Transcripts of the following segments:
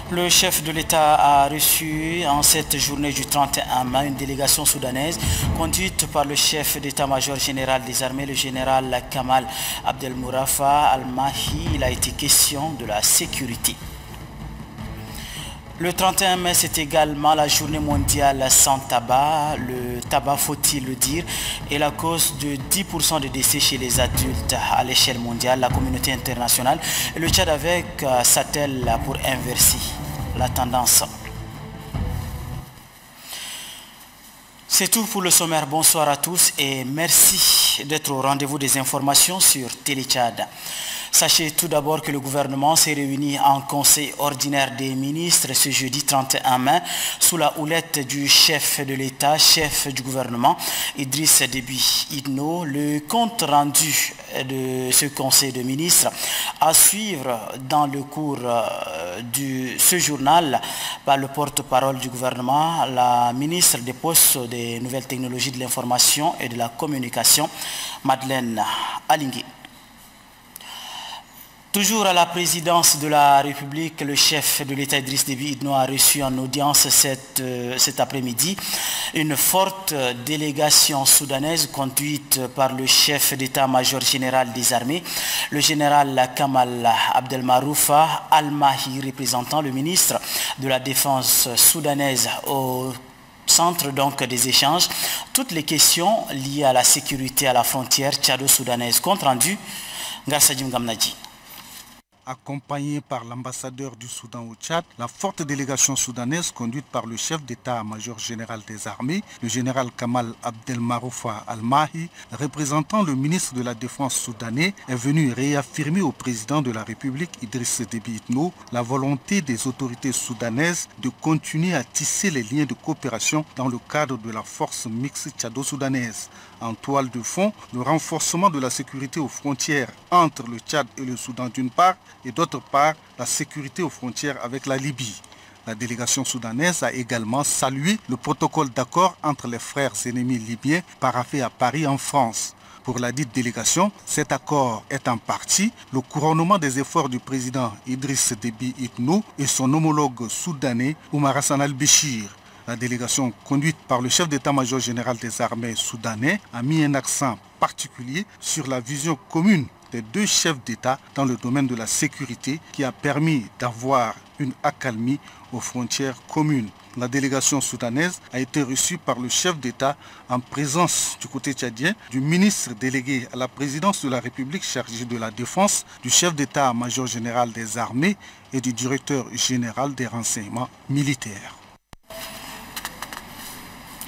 Le chef de l'État a reçu en cette journée du 31 mai une délégation soudanaise conduite par le chef d'état-major général des armées, le général Kamal Abdelmourafa Al-Mahi. Il a été question de la sécurité. Le 31 mai, c'est également la journée mondiale sans tabac. Le tabac, faut-il le dire, est la cause de 10% de décès chez les adultes à l'échelle mondiale. La communauté internationale et le Tchad avec s'attelle pour inverser la tendance. C'est tout pour le sommaire. Bonsoir à tous et merci d'être au rendez-vous des informations sur Télé Tchad. Sachez tout d'abord que le gouvernement s'est réuni en conseil ordinaire des ministres ce jeudi 31 mai sous la houlette du chef de l'État, chef du gouvernement, Idriss Déby Itno. Le compte rendu de ce conseil de ministres à suivre dans le cours de ce journal par le porte-parole du gouvernement, la ministre des Postes, des Nouvelles Technologies de l'Information et de la Communication, Madeleine Alingui. Toujours à la présidence de la République, le chef de l'État Idriss Déby Itno a reçu en audience cet après-midi une forte délégation soudanaise conduite par le chef d'état-major général des armées, le général Kamal Abdelmaroufa Al-Mahi, représentant le ministre de la Défense soudanaise au centre donc des échanges. Toutes les questions liées à la sécurité à la frontière tchado-soudanaise. Compte rendu, Garsadim Gamnadji. Accompagnée par l'ambassadeur du Soudan au Tchad, la forte délégation soudanaise conduite par le chef d'état-major général des armées, le général Kamal Abdelmaroufa Al-Mahi, représentant le ministre de la Défense soudanais, est venue réaffirmer au président de la République, Idriss Déby Itno, la volonté des autorités soudanaises de continuer à tisser les liens de coopération dans le cadre de la force mixte tchado-soudanaise. En toile de fond, le renforcement de la sécurité aux frontières entre le Tchad et le Soudan d'une part, et d'autre part, la sécurité aux frontières avec la Libye. La délégation soudanaise a également salué le protocole d'accord entre les frères ennemis libyens paraphé à Paris en France. Pour la dite délégation, cet accord est en partie le couronnement des efforts du président Idriss Déby Itno et son homologue soudanais Oumar Hassan al-Béchir. La délégation conduite par le chef d'état-major général des armées soudanais a mis un accent particulier sur la vision commune des deux chefs d'État dans le domaine de la sécurité qui a permis d'avoir une accalmie aux frontières communes. La délégation soudanaise a été reçue par le chef d'État en présence du côté tchadien, du ministre délégué à la présidence de la République chargé de la Défense, du chef d'état-major général des armées et du directeur général des renseignements militaires.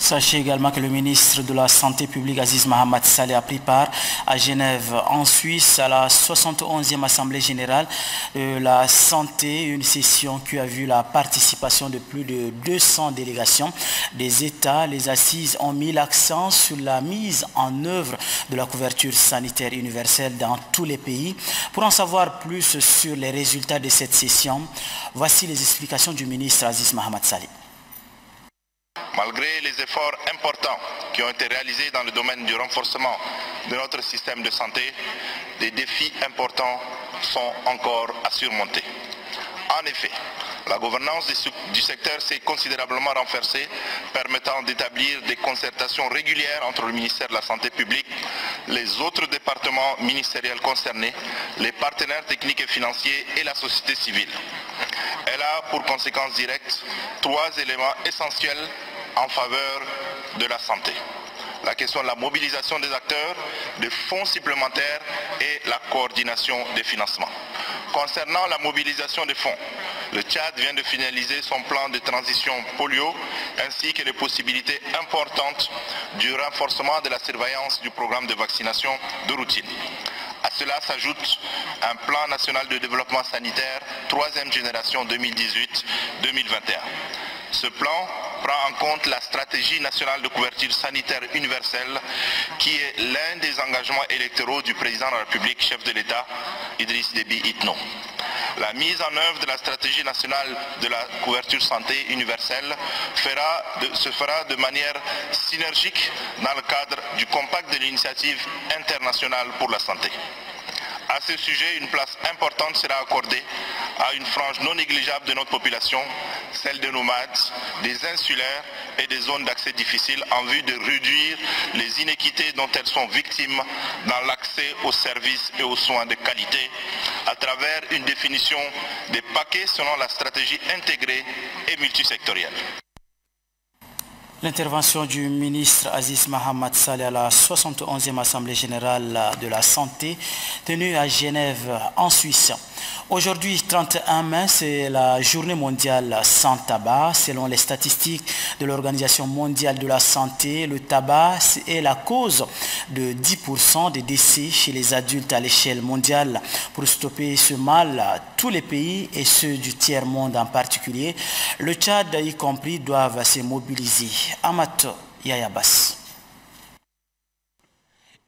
Sachez également que le ministre de la Santé publique Aziz Mohamed Saleh a pris part à Genève, en Suisse, à la 71e Assemblée générale de la santé, une session qui a vu la participation de plus de 200 délégations des États. Les assises ont mis l'accent sur la mise en œuvre de la couverture sanitaire universelle dans tous les pays. Pour en savoir plus sur les résultats de cette session, voici les explications du ministre Aziz Mohamed Saleh. Malgré les efforts importants qui ont été réalisés dans le domaine du renforcement de notre système de santé, des défis importants sont encore à surmonter. En effet, la gouvernance du secteur s'est considérablement renforcée, permettant d'établir des concertations régulières entre le ministère de la Santé publique, les autres départements ministériels concernés, les partenaires techniques et financiers et la société civile. Elle a pour conséquence directe 3 éléments essentiels en faveur de la santé. La question de la mobilisation des acteurs, des fonds supplémentaires et la coordination des financements. Concernant la mobilisation des fonds, le Tchad vient de finaliser son plan de transition polio ainsi que les possibilités importantes du renforcement de la surveillance du programme de vaccination de routine. À cela s'ajoute un plan national de développement sanitaire 3e génération 2018-2021. Ce plan prend en compte la stratégie nationale de couverture sanitaire universelle qui est l'un des engagements électoraux du président de la République, chef de l'État, Idriss Déby Itno. La mise en œuvre de la stratégie nationale de la couverture santé universelle se fera de manière synergique dans le cadre du compact de l'initiative internationale pour la santé. À ce sujet, une place importante sera accordée à une frange non négligeable de notre population, celle des nomades, des insulaires et des zones d'accès difficiles, en vue de réduire les inéquités dont elles sont victimes dans l'accès aux services et aux soins de qualité, à travers une définition des paquets selon la stratégie intégrée et multisectorielle. L'intervention du ministre Aziz Mohamed Saleh à la 71e Assemblée générale de la santé tenue à Genève en Suisse. Aujourd'hui, 31 mai, c'est la journée mondiale sans tabac. Selon les statistiques de l'Organisation mondiale de la santé, le tabac est la cause de 10% des décès chez les adultes à l'échelle mondiale. Pour stopper ce mal, tous les pays et ceux du tiers-monde en particulier, le Tchad y compris, doivent se mobiliser. Amato Yayabas.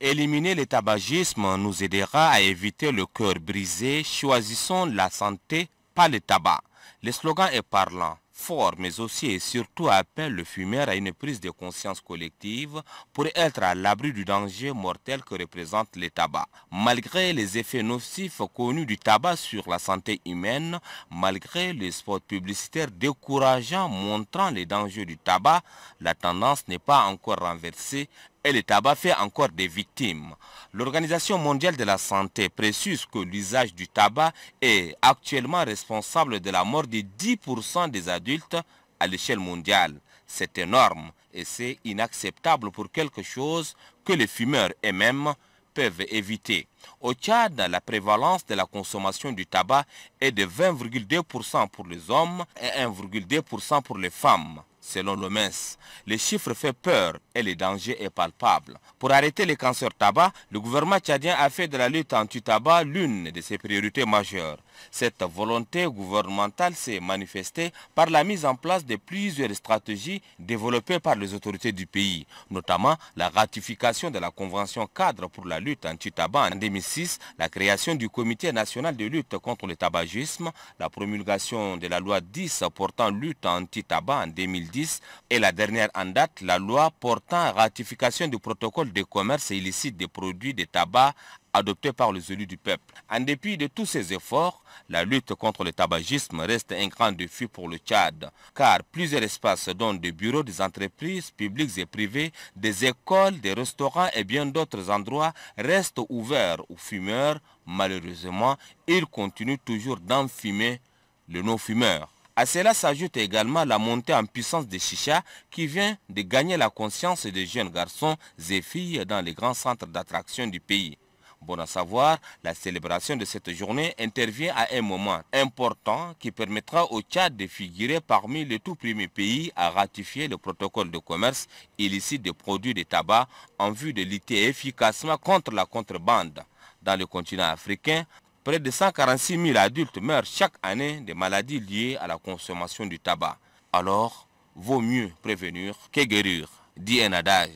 Éliminer le tabagisme nous aidera à éviter le cœur brisé. Choisissons la santé, pas le tabac. Le slogan est parlant, fort, mais aussi et surtout appelle le fumeur à une prise de conscience collective pour être à l'abri du danger mortel que représente le tabac. Malgré les effets nocifs connus du tabac sur la santé humaine, malgré les spots publicitaires décourageants montrant les dangers du tabac, la tendance n'est pas encore renversée et le tabac fait encore des victimes. L'Organisation mondiale de la santé précise que l'usage du tabac est actuellement responsable de la mort de 10% des adultes à l'échelle mondiale. C'est énorme et c'est inacceptable pour quelque chose que les fumeurs eux-mêmes peuvent éviter. Au Tchad, la prévalence de la consommation du tabac est de 20,2% pour les hommes et 1,2% pour les femmes. Selon l'OMS, les chiffres font peur et le danger est palpable. Pour arrêter les cancers tabac, le gouvernement tchadien a fait de la lutte anti-tabac l'une de ses priorités majeures. Cette volonté gouvernementale s'est manifestée par la mise en place de plusieurs stratégies développées par les autorités du pays, notamment la ratification de la Convention cadre pour la lutte anti-tabac en 2006, la création du Comité national de lutte contre le tabagisme, la promulgation de la loi 10 portant lutte anti-tabac en 2010 et la dernière en date, la loi portant ratification du protocole de commerce illicite des produits de tabac adopté par les élus du peuple. En dépit de tous ces efforts, la lutte contre le tabagisme reste un grand défi pour le Tchad, car plusieurs espaces dont des bureaux, des entreprises publiques et privées, des écoles, des restaurants et bien d'autres endroits restent ouverts aux fumeurs. Malheureusement, ils continuent toujours d'enfumer les non-fumeurs. À cela s'ajoute également la montée en puissance des chichas qui vient de gagner la conscience des jeunes garçons et filles dans les grands centres d'attraction du pays. Bon à savoir, la célébration de cette journée intervient à un moment important qui permettra au Tchad de figurer parmi les tout premiers pays à ratifier le protocole de commerce illicite des produits de tabac en vue de lutter efficacement contre la contrebande. Dans le continent africain, près de 146 000 adultes meurent chaque année de maladies liées à la consommation du tabac. Alors, vaut mieux prévenir que guérir, dit un adage.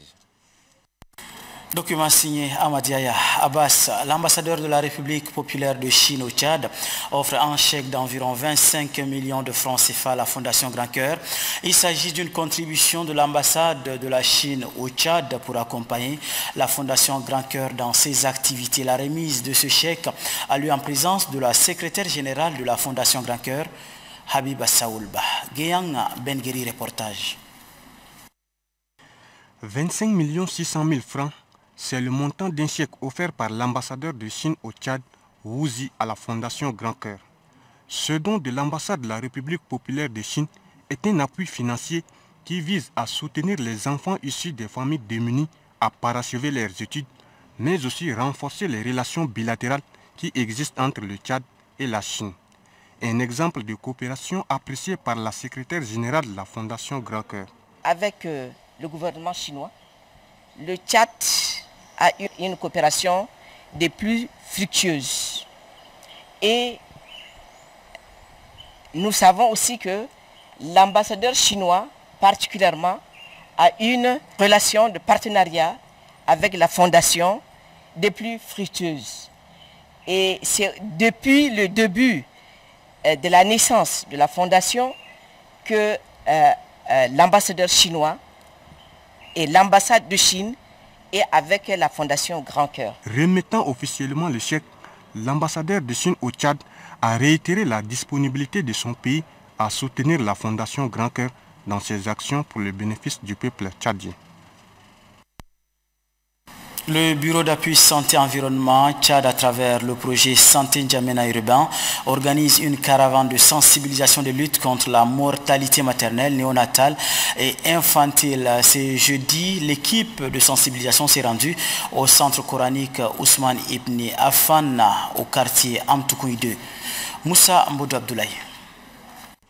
Document signé Amadiaya Abbas, l'ambassadeur de la République populaire de Chine au Tchad, offre un chèque d'environ 25 millions de francs CFA à la Fondation Grand Cœur. Il s'agit d'une contribution de l'ambassade de la Chine au Tchad pour accompagner la Fondation Grand Cœur dans ses activités. La remise de ce chèque a lieu en présence de la secrétaire générale de la Fondation Grand Cœur, Habiba Saoulba. Guéang Bengueri, reportage. 25 600 000 francs. C'est le montant d'un chèque offert par l'ambassadeur de Chine au Tchad, Wu Zi, à la Fondation Grand Cœur. Ce don de l'ambassade de la République populaire de Chine est un appui financier qui vise à soutenir les enfants issus des familles démunies à parachever leurs études, mais aussi renforcer les relations bilatérales qui existent entre le Tchad et la Chine. Un exemple de coopération apprécié par la secrétaire générale de la Fondation Grand Cœur. Avec le gouvernement chinois, le Tchad a eu une coopération des plus fructueuses. Et nous savons aussi que l'ambassadeur chinois, particulièrement, a une relation de partenariat avec la fondation des plus fructueuses. Et c'est depuis le début de la naissance de la fondation que l'ambassadeur chinois et l'ambassade de Chine et avec la Fondation Grand Cœur. Remettant officiellement le chèque, l'ambassadeur de Chine au Tchad a réitéré la disponibilité de son pays à soutenir la Fondation Grand Cœur dans ses actions pour le bénéfice du peuple tchadien. Le Bureau d'appui santé-environnement Tchad, à travers le projet Santé N'Djamena urbain, organise une caravane de sensibilisation de lutte contre la mortalité maternelle, néonatale et infantile. Ce jeudi, l'équipe de sensibilisation s'est rendue au centre coranique Ousmane Ibn Affan, au quartier Amtoukoui 2. Moussa Mboudou Abdoulaye.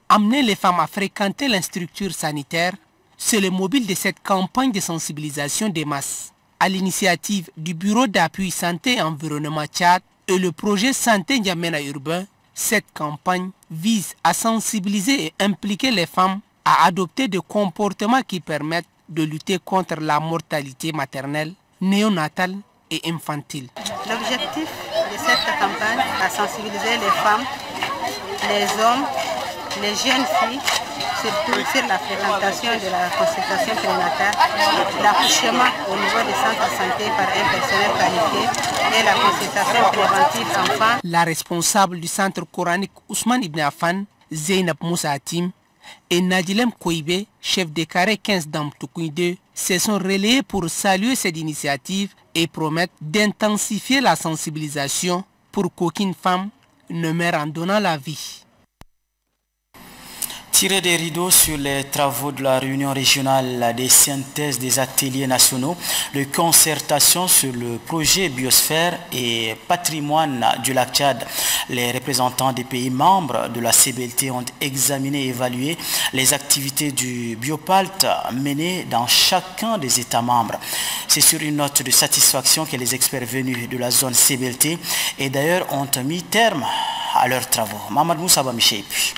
Amener les femmes à fréquenter l'instructure sanitaire, c'est le mobile de cette campagne de sensibilisation des masses. À l'initiative du Bureau d'appui santé et environnement Tchad et le projet Santé N'Djamena urbain, cette campagne vise à sensibiliser et impliquer les femmes à adopter des comportements qui permettent de lutter contre la mortalité maternelle, néonatale et infantile. L'objectif de cette campagne est de sensibiliser les femmes, les hommes, les jeunes filles, surtout sur la fréquentation de la consultation prénatale, l'accouchement au niveau des centres de santé par un personnel qualifié et la consultation préventive enfants. La responsable du centre coranique Ousmane Ibn Affan, Zeynab Moussa Hatim, et Nadilem Kouibé, chef de carré 15 d'Amtoukoui 2, se sont relayés pour saluer cette initiative et promettent d'intensifier la sensibilisation pour qu'aucune femme ne meure en donnant la vie. Tirer des rideaux sur les travaux de la réunion régionale des synthèses des ateliers nationaux de concertation sur le projet biosphère et patrimoine du lac Tchad. Les représentants des pays membres de la CBLT ont examiné et évalué les activités du Biopalt menées dans chacun des États membres. C'est sur une note de satisfaction que les experts venus de la zone CBLT et d'ailleurs ont mis terme à leurs travaux. Mamadou Moussa Bamicheipi.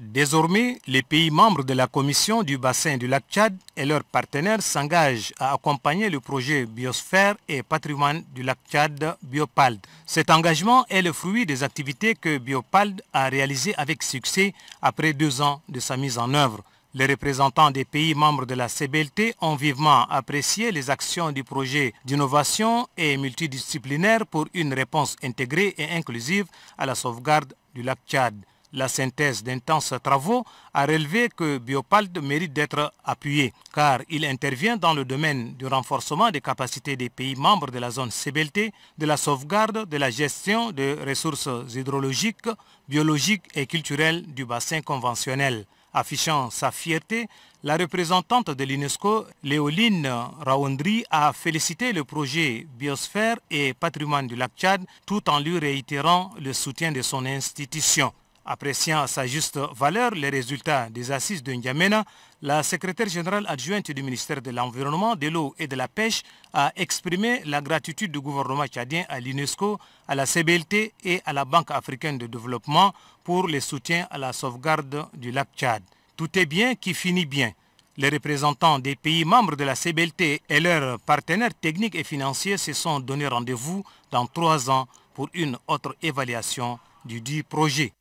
Désormais, les pays membres de la Commission du bassin du lac Tchad et leurs partenaires s'engagent à accompagner le projet Biosphère et patrimoine du lac Tchad Biopald. Cet engagement est le fruit des activités que Biopald a réalisées avec succès après 2 ans de sa mise en œuvre. Les représentants des pays membres de la CBLT ont vivement apprécié les actions du projet d'innovation et multidisciplinaire pour une réponse intégrée et inclusive à la sauvegarde du lac Tchad. La synthèse d'intenses travaux a relevé que Biopald mérite d'être appuyé car il intervient dans le domaine du renforcement des capacités des pays membres de la zone CBLT, de la sauvegarde, de la gestion des ressources hydrologiques, biologiques et culturelles du bassin conventionnel. Affichant sa fierté, la représentante de l'UNESCO, Léoline Raoundri, a félicité le projet Biosphère et patrimoine du lac Tchad tout en lui réitérant le soutien de son institution. Appréciant à sa juste valeur les résultats des assises de N'Djamena, la secrétaire générale adjointe du ministère de l'Environnement, de l'Eau et de la Pêche a exprimé la gratitude du gouvernement tchadien à l'UNESCO, à la CBLT et à la Banque africaine de développement pour le soutien à la sauvegarde du lac Tchad. Tout est bien qui finit bien. Les représentants des pays membres de la CBLT et leurs partenaires techniques et financiers se sont donné rendez-vous dans 3 ans pour une autre évaluation du dit projet.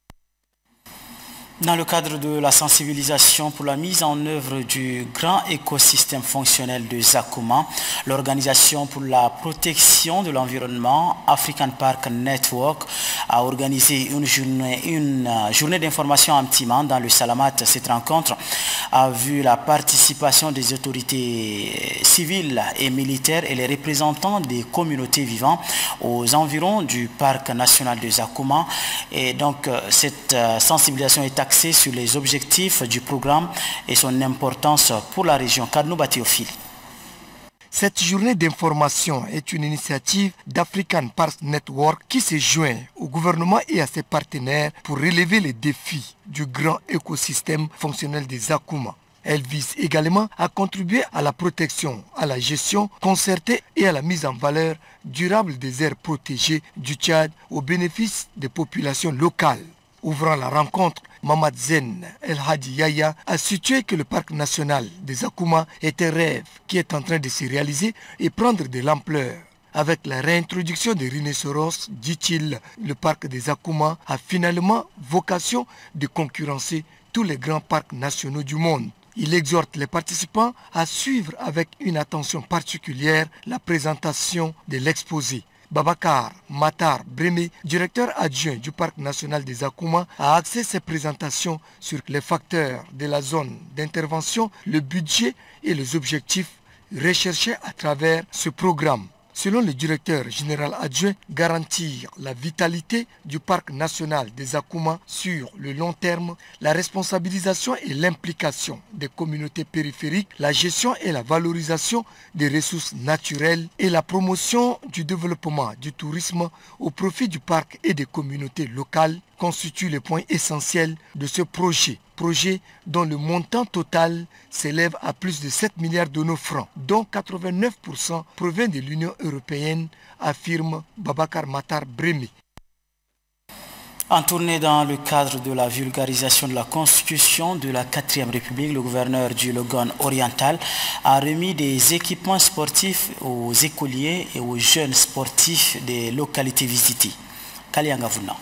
Dans le cadre de la sensibilisation pour la mise en œuvre du grand écosystème fonctionnel de Zakouma, l'Organisation pour la protection de l'environnement African Park Network a organisé une journée d'information en Timane dans le Salamat. Cette rencontre a vu la participation des autorités civiles et militaires et les représentants des communautés vivant aux environs du parc national de Zakouma. Et donc cette sensibilisation est axée sur les objectifs du programme et son importance pour la région. Kadnou Batiophile. Cette journée d'information est une initiative d'African Park Network qui se joint au gouvernement et à ses partenaires pour relever les défis du grand écosystème fonctionnel des Zakouma. Elle vise également à contribuer à la protection, à la gestion concertée et à la mise en valeur durable des aires protégées du Tchad au bénéfice des populations locales. Ouvrant la rencontre, Mamad Zen El Hadi Yaya a situé que le parc national des Zakouma est un rêve qui est en train de se réaliser et prendre de l'ampleur. Avec la réintroduction des rhinocéros, dit-il, le parc des Zakouma a finalement vocation de concurrencer tous les grands parcs nationaux du monde. Il exhorte les participants à suivre avec une attention particulière la présentation de l'exposé. Babakar Matar Breme, directeur adjoint du Parc national des Akouma, a axé ses présentations sur les facteurs de la zone d'intervention, le budget et les objectifs recherchés à travers ce programme. Selon le directeur général adjoint, garantir la vitalité du parc national des Akouma sur le long terme, la responsabilisation et l'implication des communautés périphériques, la gestion et la valorisation des ressources naturelles et la promotion du développement du tourisme au profit du parc et des communautés locales constituent les points essentiels de ce projet dont le montant total s'élève à plus de 7 milliards de nos francs, dont 89% provient de l'Union européenne, affirme Babakar Matar Breme. En tournée dans le cadre de la vulgarisation de la Constitution de la 4e République, le gouverneur du Logone oriental a remis des équipements sportifs aux écoliers et aux jeunes sportifs des localités visitées. Kaliangavuna.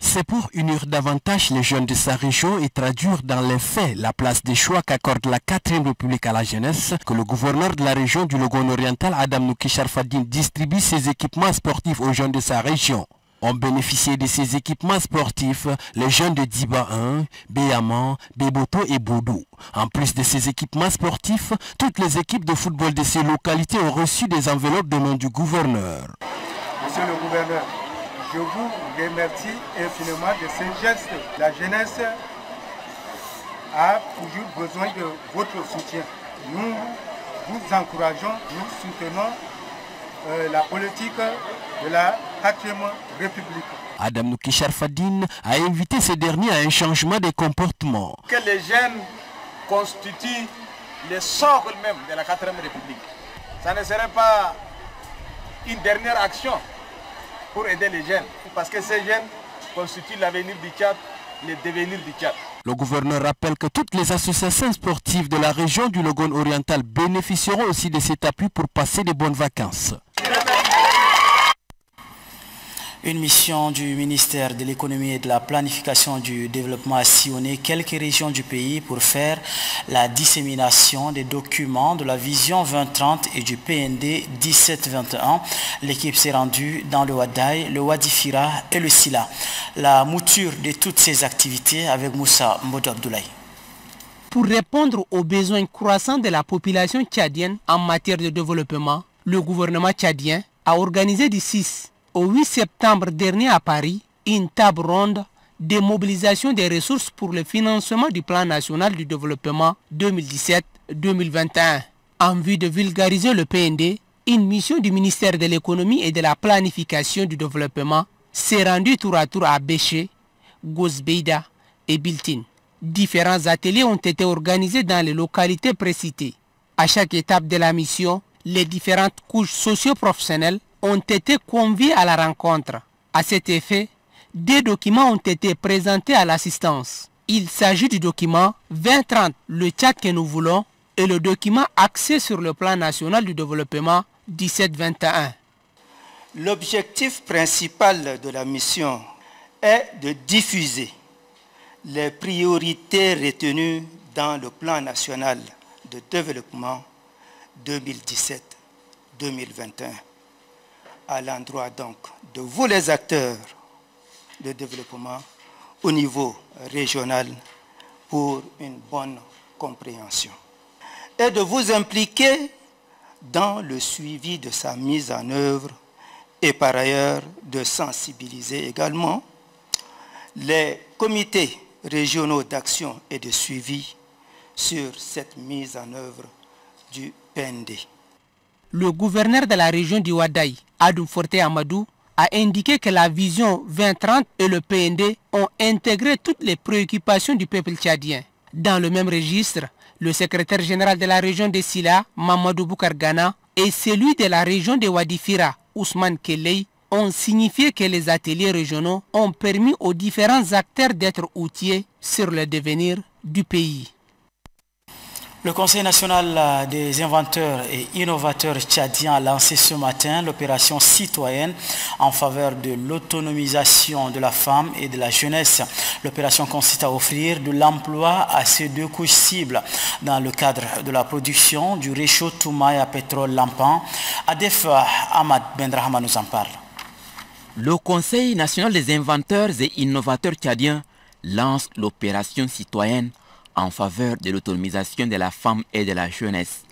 C'est pour unir davantage les jeunes de sa région et traduire dans les faits la place des choix qu'accorde la 4e République à la jeunesse que le gouverneur de la région du Logone oriental, Adam Nouki Sharfadine, distribue ses équipements sportifs aux jeunes de sa région. Ont bénéficié de ces équipements sportifs les jeunes de Diba 1, Béaman, Béboto et Boudou. En plus de ces équipements sportifs, toutes les équipes de football de ces localités ont reçu des enveloppes de nom du gouverneur. Monsieur le gouverneur, je vous remercie infiniment de ces gestes. La jeunesse a toujours besoin de votre soutien. Nous vous encourageons, nous soutenons la politique de la 4e République. Adam Nouki Sharfadine a invité ces derniers à un changement de comportement. Que les jeunes constituent le socle même de la 4e République. Ça ne serait pas une dernière action pour aider les jeunes, parce que ces jeunes constituent l'avenir du Tchad, le devenir du Tchad. Le gouverneur rappelle que toutes les associations sportives de la région du Logone oriental bénéficieront aussi de cet appui pour passer de bonnes vacances. Une mission du ministère de l'économie et de la planification du développement a sillonné quelques régions du pays pour faire la dissémination des documents de la vision 2030 et du PND 1721. L'équipe s'est rendue dans le Wadaï, le Wadi Fira et le Sila. La mouture de toutes ces activités avec Moussa Modou Abdoulaye. Pour répondre aux besoins croissants de la population tchadienne en matière de développement, le gouvernement tchadien a organisé du 6 au 8 septembre dernier à Paris une table ronde de mobilisation des ressources pour le financement du plan national du développement 2017-2021. En vue de vulgariser le PND, une mission du ministère de l'économie et de la planification du développement s'est rendue tour à tour à Béché, Gosbeida et Biltin. Différents ateliers ont été organisés dans les localités précitées. À chaque étape de la mission, les différentes couches socio-professionnelles ont été conviés à la rencontre. À cet effet, des documents ont été présentés à l'assistance. Il s'agit du document 2030, le Tchad que nous voulons, et le document axé sur le plan national du développement 1721. L'objectif principal de la mission est de diffuser les priorités retenues dans le plan national de développement 2017-2021. À l'endroit donc de vous les acteurs de développement au niveau régional pour une bonne compréhension et de vous impliquer dans le suivi de sa mise en œuvre et par ailleurs de sensibiliser également les comités régionaux d'action et de suivi sur cette mise en œuvre du PND. Le gouverneur de la région du Wadaï, Adoum Forte Amadou, a indiqué que la vision 2030 et le PND ont intégré toutes les préoccupations du peuple tchadien. Dans le même registre, le secrétaire général de la région de Sila, Mamadou Boukar Gana, et celui de la région de Wadi Fira, Ousmane Keley, ont signifié que les ateliers régionaux ont permis aux différents acteurs d'être outillés sur le devenir du pays. Le Conseil national des inventeurs et innovateurs tchadiens a lancé ce matin l'opération citoyenne en faveur de l'autonomisation de la femme et de la jeunesse. L'opération consiste à offrir de l'emploi à ces deux couches cibles dans le cadre de la production du réchaud Toumaï à pétrole Lampan. Adef Ahmad Bendrahma nous en parle. Le Conseil national des inventeurs et innovateurs tchadiens lance l'opération citoyenne en faveur de l'autonomisation de la femme et de la jeunesse.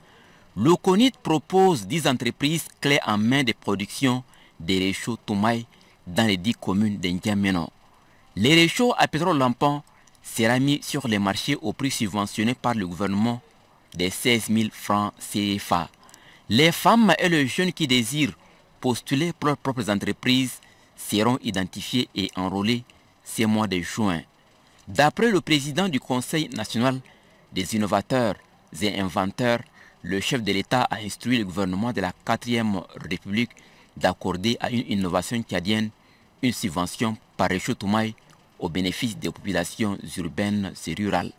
Le CONIT propose 10 entreprises clés en main de production des réchauds Toumaï dans les 10 communes d'Indiameno. Les réchauds à pétrole Lampan sera mis sur les marchés au prix subventionné par le gouvernement de 16 000 francs CFA. Les femmes et les jeunes qui désirent postuler pour leurs propres entreprises seront identifiés et enrôlés ce mois de juin. D'après le président du Conseil national des innovateurs et inventeurs, le chef de l'État a instruit le gouvernement de la 4e République d'accorder à une innovation tchadienne une subvention par réchaud Toumaï au bénéfice des populations urbaines et rurales,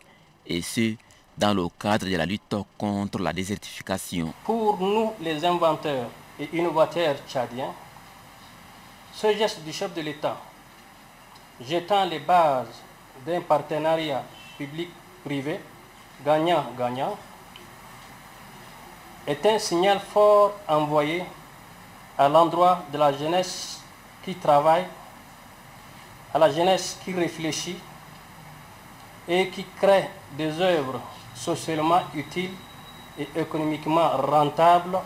et ce, dans le cadre de la lutte contre la désertification. Pour nous, les inventeurs et innovateurs tchadiens, ce geste du chef de l'État, jetant les bases d'un partenariat public-privé gagnant-gagnant, est un signal fort envoyé à l'endroit de la jeunesse qui travaille, à la jeunesse qui réfléchit et qui crée des œuvres socialement utiles et économiquement rentables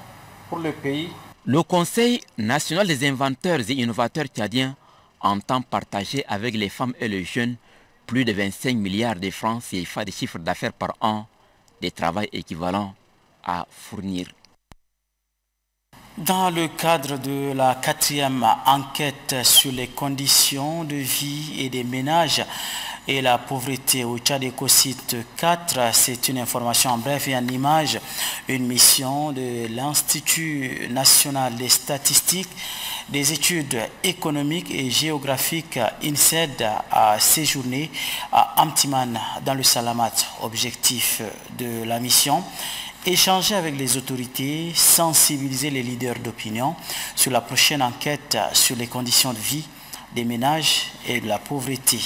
pour le pays. Le Conseil national des inventeurs et innovateurs tchadiens entend partager avec les femmes et les jeunes plus de 25 milliards de francs CFA de chiffre d'affaires par an, des travail équivalents à fournir. Dans le cadre de la 4e enquête sur les conditions de vie et des ménages et la pauvreté au Tchad Écosite 4, c'est une information en bref et en image, une mission de l'Institut national des statistiques, des études économiques et géographiques INSED a séjourné à Amtiman dans le Salamat. Objectif de la mission, échanger avec les autorités, sensibiliser les leaders d'opinion sur la prochaine enquête sur les conditions de vie des ménages et de la pauvreté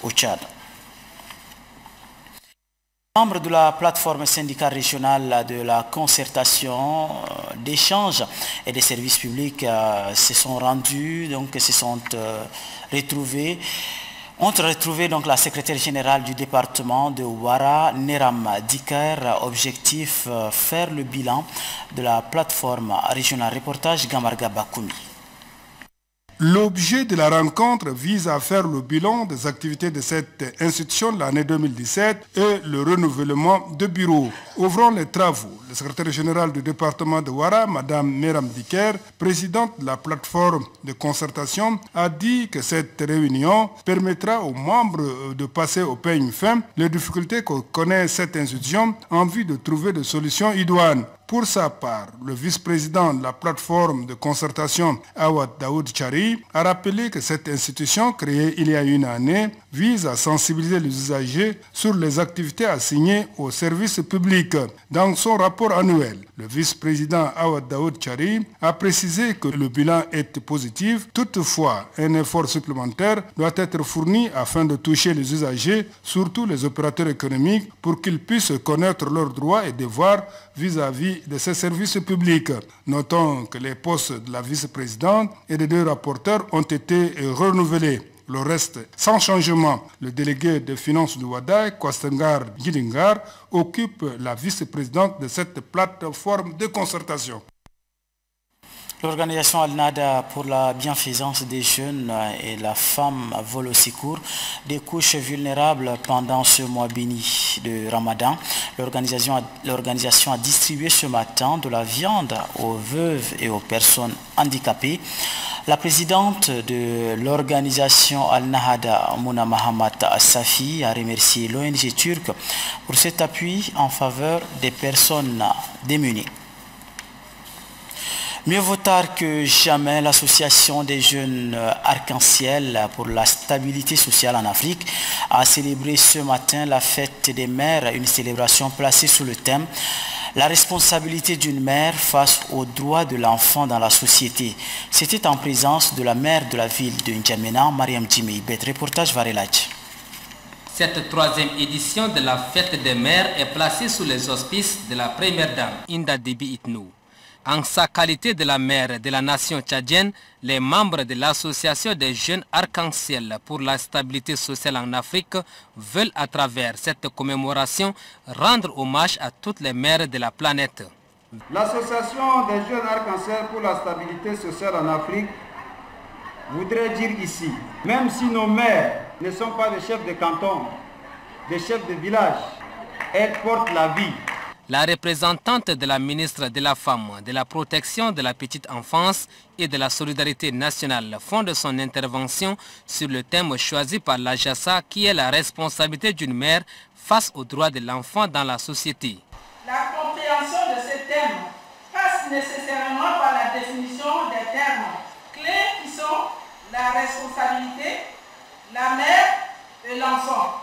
au Tchad. Membres de la plateforme syndicale régionale de la concertation, d'échange et des services publics se sont rendus, donc se sont retrouvés. Ont retrouvé donc la secrétaire générale du département de Ouara, Neram Diker. Objectif, faire le bilan de la plateforme régionale. Reportage Gamarga Bakoumi. L'objet de la rencontre vise à faire le bilan des activités de cette institution de l'année 2017 et le renouvellement de bureaux. Ouvrant les travaux, le secrétaire général du département de Ouara, Mme Neram Diker, présidente de la plateforme de concertation, a dit que cette réunion permettra aux membres de passer au peigne fin les difficultés que connaît cette institution en vue de trouver des solutions idoines. Pour sa part, le vice-président de la plateforme de concertation, Awad Daoud Chari, a rappelé que cette institution, créée il y a une année, vise à sensibiliser les usagers sur les activités assignées aux services publics. Dans son rapport annuel, le vice-président Awad Daoud Chari a précisé que le bilan est positif. Toutefois, un effort supplémentaire doit être fourni afin de toucher les usagers, surtout les opérateurs économiques, pour qu'ils puissent connaître leurs droits et devoirs vis-à-vis de ces services publics. Notons que les postes de la vice-présidente et des deux rapporteurs ont été renouvelés. Le reste, sans changement, le délégué des finances de Ouaddaï, Kwastengar Gilingar, occupe la vice-présidente de cette plateforme de concertation. L'organisation Al-Nada pour la bienfaisance des jeunes et la femme vole au secours des couches vulnérables pendant ce mois béni de Ramadan. L'organisation a distribué ce matin de la viande aux veuves et aux personnes handicapées. La présidente de l'organisation Al-Nahada, Mouna Mahamat Safi, a remercié l'ONG turque pour cet appui en faveur des personnes démunies. Mieux vaut tard que jamais, l'association des jeunes arc-en-ciel pour la stabilité sociale en Afrique a célébré ce matin la fête des mères, une célébration placée sous le thème la responsabilité d'une mère face aux droits de l'enfant dans la société. C'était en présence de la maire de la ville de N'Djamena, Mariam Djimeibet. Reportage Varelaj. Cette troisième édition de la fête des mères est placée sous les auspices de la première dame, Inda Déby Itno. En sa qualité de la mère de la nation tchadienne, les membres de l'association des jeunes arc-en-ciel pour la stabilité sociale en Afrique veulent à travers cette commémoration rendre hommage à toutes les mères de la planète. L'association des jeunes arc-en-ciel pour la stabilité sociale en Afrique voudrait dire ici, même si nos mères ne sont pas des chefs de canton, des chefs de village, elles portent la vie. La représentante de la ministre de la Femme, de la Protection de la Petite Enfance et de la Solidarité nationale fonde son intervention sur le thème choisi par la JASA qui est la responsabilité d'une mère face aux droits de l'enfant dans la société. La compréhension de ce thème passe nécessairement par la définition des termes clés qui sont la responsabilité, la mère et l'enfant.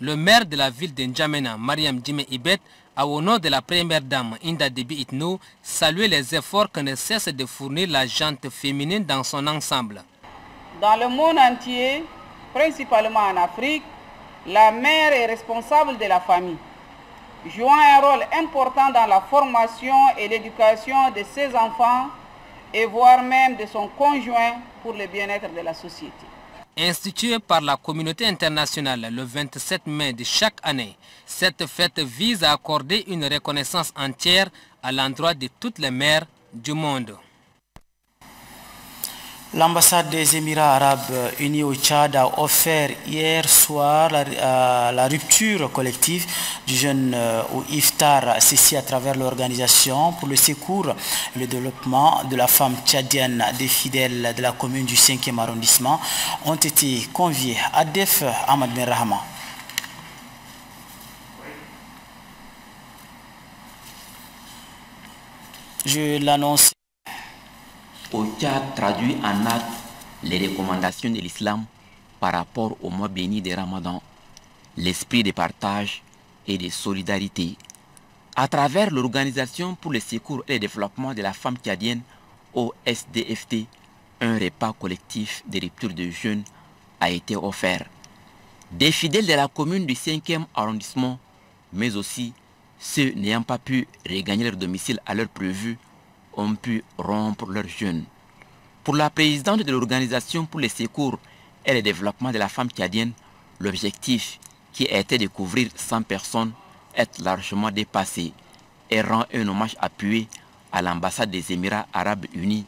Le maire de la ville de N'Djamena, Mariam Djimeibet, a au nom de la première dame Inda Déby Itno, salué les efforts que ne cesse de fournir la gente féminine dans son ensemble. Dans le monde entier, principalement en Afrique, la mère est responsable de la famille, jouant un rôle important dans la formation et l'éducation de ses enfants et voire même de son conjoint pour le bien-être de la société. Instituée par la communauté internationale le 27 mai de chaque année, cette fête vise à accorder une reconnaissance entière à l'endroit de toutes les mères du monde. L'ambassade des Émirats arabes unis au Tchad a offert hier soir la rupture collective du jeûne au iftar, ceci à travers l'organisation pour le secours et le développement de la femme tchadienne. Des fidèles de la commune du 5e arrondissement ont été conviés à Def Ahmad Ben Rahma. Je l'annonce. Au Tchad traduit en actes les recommandations de l'islam par rapport au mois béni de Ramadan, l'esprit de partage et de solidarité. À travers l'Organisation pour le secours et le développement de la femme tchadienne, OSDFT, un repas collectif de rupture de jeûne a été offert. Des fidèles de la commune du 5e arrondissement, mais aussi ceux n'ayant pas pu regagner leur domicile à l'heure prévue, ont pu rompre leur jeûne. Pour la présidente de l'Organisation pour le secours et le développement de la femme tchadienne, l'objectif qui était de couvrir 100 personnes est largement dépassé et rend un hommage appuyé à l'ambassade des Émirats arabes unis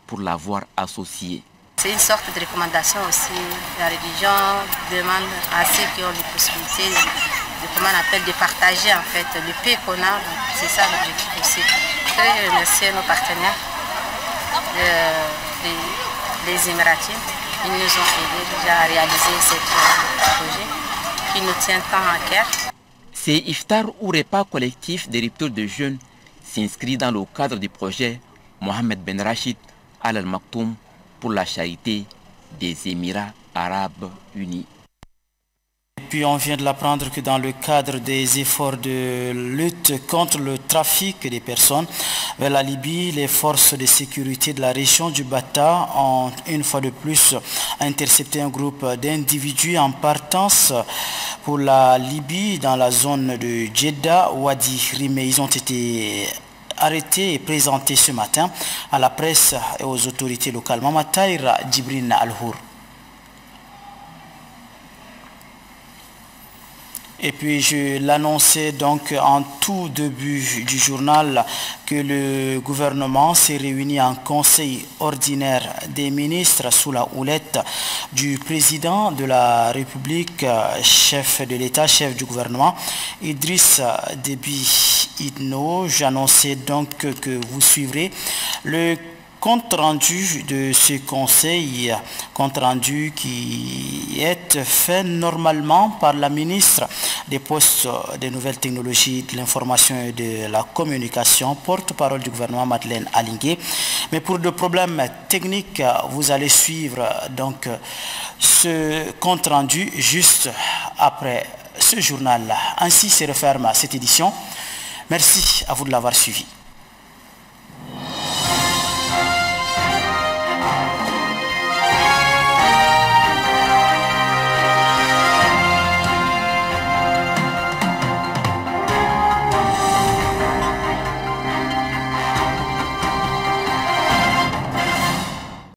pour l'avoir associé. C'est une sorte de recommandation aussi. La religion demande à ceux qui ont les possibilités de partager en fait le peu qu'on a. C'est ça l'objectif aussi. Je voudrais remercier nos partenaires, les Émiratiens. Ils nous ont aidés déjà à réaliser ce projet qui nous tient tant à cœur. Ces iftar ou repas collectifs de rupture de jeûne s'inscrit dans le cadre du projet Mohamed Ben Rachid Al Maktoum pour la charité des Émirats arabes unis. Et puis on vient de l'apprendre que dans le cadre des efforts de lutte contre le trafic des personnes vers la Libye, les forces de sécurité de la région du Bata ont une fois de plus intercepté un groupe d'individus en partance pour la Libye dans la zone de Djeddah, Wadi Rimé. Ils ont été arrêtés et présentés ce matin à la presse et aux autorités locales. Mamataïra Djibrine Al-Hour. Et puis je l'annonçais donc en tout début du journal que le gouvernement s'est réuni en conseil ordinaire des ministres sous la houlette du président de la République, chef de l'État, chef du gouvernement, Idriss Déby Itno. J'annonçais donc que vous suivrez le compte rendu de ce conseil, compte rendu qui est fait normalement par la ministre des postes des nouvelles technologies de l'information et de la communication, porte-parole du gouvernement Madeleine Alingué. Mais pour de problèmes techniques, vous allez suivre donc ce compte rendu juste après ce journal. Ainsi se referme cette édition. Merci à vous de l'avoir suivi.